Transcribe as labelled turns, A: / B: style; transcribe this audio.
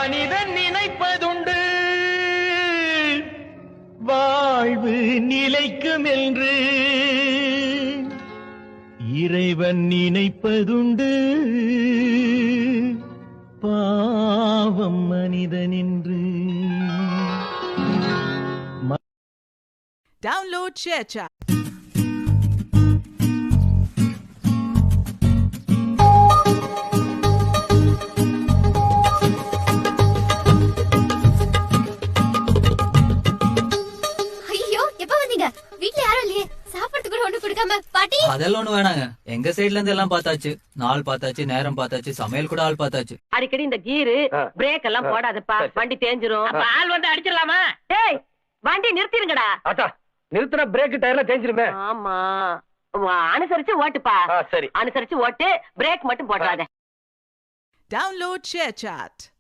A: மனிதன் நினைப்பதுண்டு வாழ்வு நிலைக்கும் என்று இறைவன் நினைப்பதுண்டு பாவம் மனிதன் என்று.
B: Download ShareChat.
C: அதெல்லாம் ஒண்ணு வேணாங்க. எங்க சைடுல இருந்து எல்லாம் பார்த்தாச்சு. நாள் பார்த்தாச்சு, நேரம் பார்த்தாச்சு, சமையல் கூட ஆள் பார்த்தாச்சு.
D: அடிக்கடி இந்த கீரு பிரேக் எல்லாம் போடாதப்பா, வண்டி தேஞ்சிரும். ஆள் வந்து அடிச்சிடலாமா? டேய், வண்டி நிறுத்திருங்கடா.
A: அத்தா நிறுத்தினா பிரேக் டயர்ல தேஞ்சிருமே.
D: ஆமா, அனுசரிச்சு ஓட்டுப்பா.
A: சரி,
D: அனுசரிச்சு ஓட்டு, பிரேக் மட்டும் போடாத.
B: Download ShareChat.